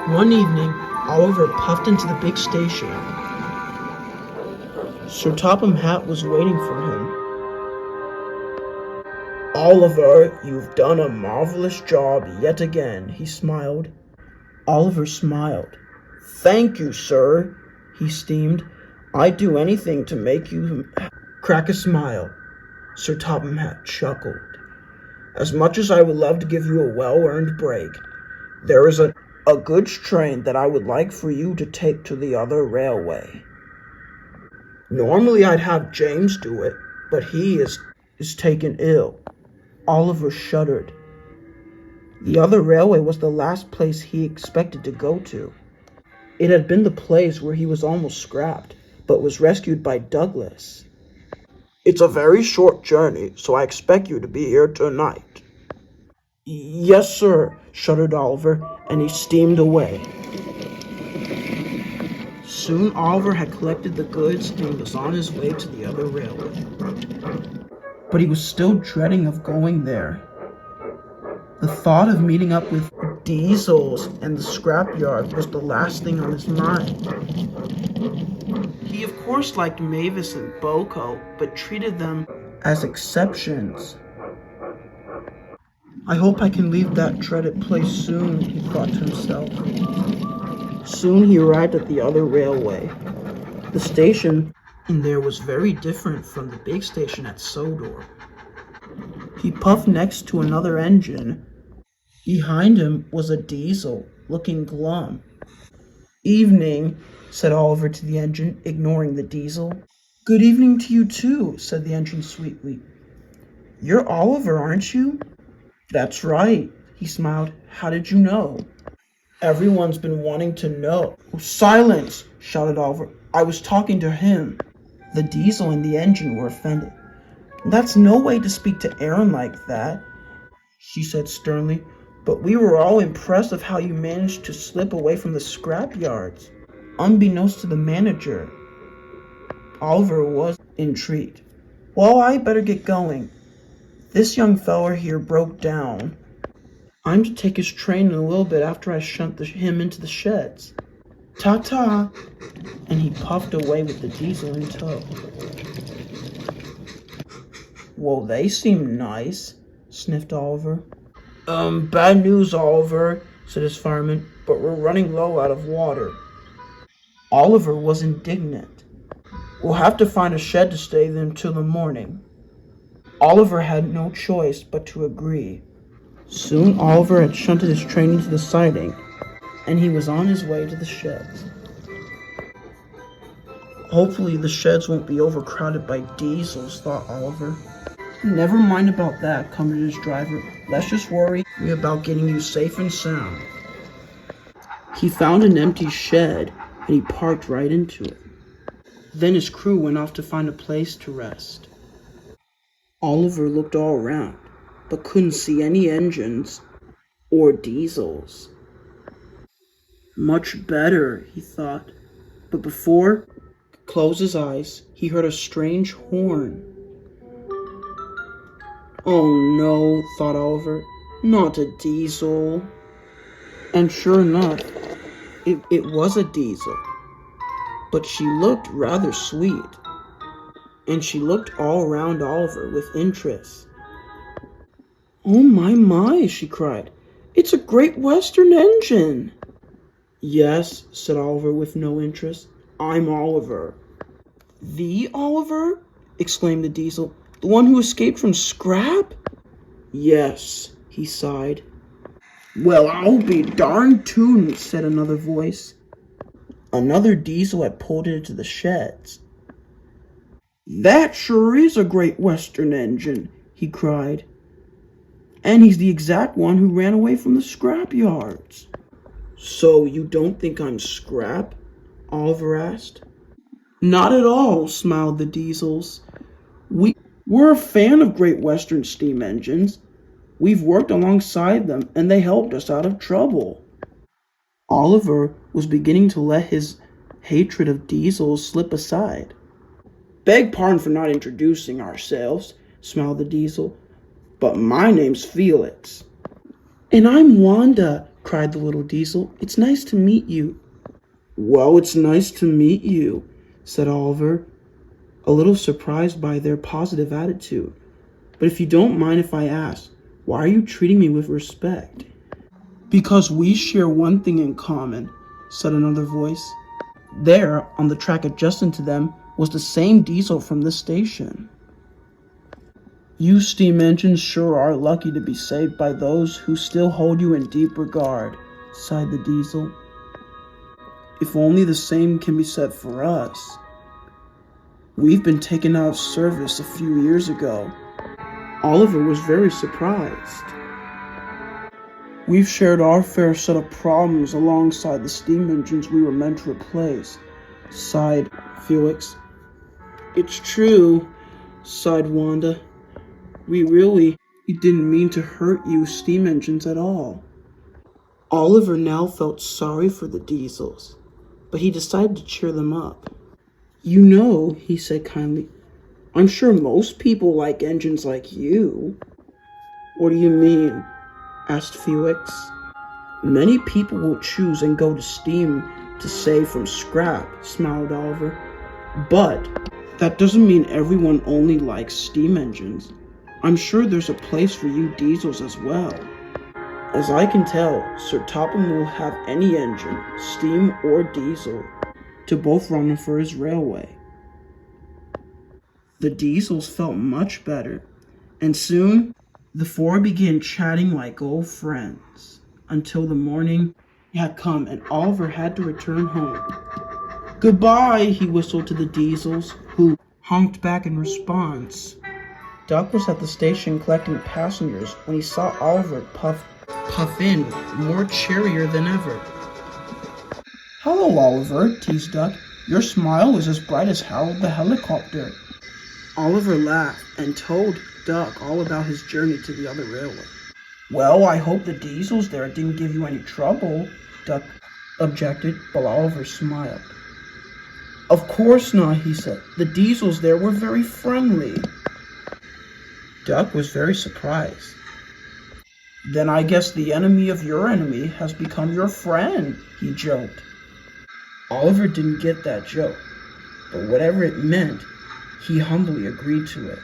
One evening, Oliver puffed into the big station. Sir Topham Hatt was waiting for him. "Oliver, you've done a marvelous job yet again," he smiled. Oliver smiled. "Thank you, sir," he steamed. "I'd do anything to make you crack a smile." Sir Topham Hatt chuckled. "As much as I would love to give you a well-earned break, there is a goods train that I would like for you to take to the other railway. Normally I'd have James do it, but he is taken ill." Oliver shuddered. The other railway was the last place he expected to go to. It had been the place where he was almost scrapped, but was rescued by Douglas. "It's a very short journey, so I expect you to be here tonight." "Yes, sir," shuddered Oliver, and he steamed away. Soon Oliver had collected the goods and was on his way to the other railway. But he was still dreading of going there. The thought of meeting up with Diesels and the scrapyard was the last thing on his mind. He of course liked Mavis and Boko, but treated them as exceptions. "I hope I can leave that dreaded place soon," he thought to himself. Soon he arrived at the other railway. The station in there was very different from the big station at Sodor. He puffed next to another engine. Behind him was a diesel, looking glum. "Evening," said Oliver to the engine, ignoring the diesel. "Good evening to you too," said the engine sweetly. "You're Oliver, aren't you?" "That's right," he smiled. "How did you know?" "Everyone's been wanting to know." "Oh, silence!" shouted Oliver. "I was talking to him." The diesel and the engine were offended. "That's no way to speak to Aaron like that," she said sternly. "But we were all impressed of how you managed to slip away from the scrap yards, unbeknownst to the manager." Oliver was intrigued. "Well, I better get going. This young feller here broke down. I'm to take his train in a little bit after I shunt him into the sheds. Ta-ta!" And he puffed away with the diesel in tow. "Well, they seem nice," sniffed Oliver. Bad news, Oliver," said his fireman, "but we're running low out of water." Oliver was indignant. "We'll have to find a shed to stay in till the morning." Oliver had no choice but to agree. Soon Oliver had shunted his train into the siding, and he was on his way to the sheds. "Hopefully the sheds won't be overcrowded by diesels," thought Oliver. "Never mind about that," commented his driver. "Let's just worry about getting you safe and sound." He found an empty shed, and he parked right into it. Then his crew went off to find a place to rest. Oliver looked all around, but couldn't see any engines or diesels. "Much better," he thought. But before he could close his eyes, he heard a strange horn. "Oh no," thought Oliver, "not a diesel." And sure enough, it was a diesel. But she looked rather sweet, and she looked all around Oliver with interest. "Oh my," she cried. "It's a Great Western engine." "Yes," said Oliver with no interest. "I'm Oliver." "The Oliver?" exclaimed the diesel. "The one who escaped from scrap?" "Yes," he sighed. "Well, I'll be darned too," said another voice. Another diesel had pulled into the sheds. "That sure is a Great Western engine," he cried. "And he's the exact one who ran away from the scrap yards." "So you don't think I'm scrap?" Oliver asked. "Not at all," smiled the diesels. We're a fan of Great Western steam engines. We've worked alongside them, and they helped us out of trouble." Oliver was beginning to let his hatred of diesels slip aside. "Beg pardon for not introducing ourselves," smiled the diesel, "but my name's Felix." "And I'm Wanda," cried the little diesel. "It's nice to meet you." "Well, it's nice to meet you," said Oliver, a little surprised by their positive attitude. "But if you don't mind if I ask, why are you treating me with respect?" "Because we share one thing in common," said another voice. There, on the track adjacent to them, was the same diesel from the station. "You steam engines sure are lucky to be saved by those who still hold you in deep regard," sighed the diesel. "If only the same can be said for us. We've been taken out of service a few years ago." Oliver was very surprised. "We've shared our fair set of problems alongside the steam engines we were meant to replace," sighed Felix. "It's true," sighed Wanda. "We really didn't mean to hurt you steam engines at all." Oliver now felt sorry for the diesels, but he decided to cheer them up. "You know," he said kindly, "I'm sure most people like engines like you." "What do you mean?" asked Felix. "Many people will choose and go to steam to save from scrap," smiled Oliver. "But that doesn't mean everyone only likes steam engines. I'm sure there's a place for you diesels as well. As I can tell, Sir Topham will have any engine, steam or diesel, to both run for his railway." The diesels felt much better, and soon the four began chatting like old friends, until the morning had come and Oliver had to return home. "Goodbye," he whistled to the diesels, who honked back in response. Duck was at the station collecting passengers when he saw Oliver puff in, more cheerier than ever. "Hello, Oliver," teased Duck. "Your smile is as bright as Harold the helicopter." Oliver laughed and told Duck all about his journey to the other railway. "Well, I hope the diesels there didn't give you any trouble," Duck objected, but Oliver smiled. "Of course not," he said. "The diesels there were very friendly." Duck was very surprised. "Then I guess the enemy of your enemy has become your friend," he joked. Oliver didn't get that joke, but whatever it meant, he humbly agreed to it.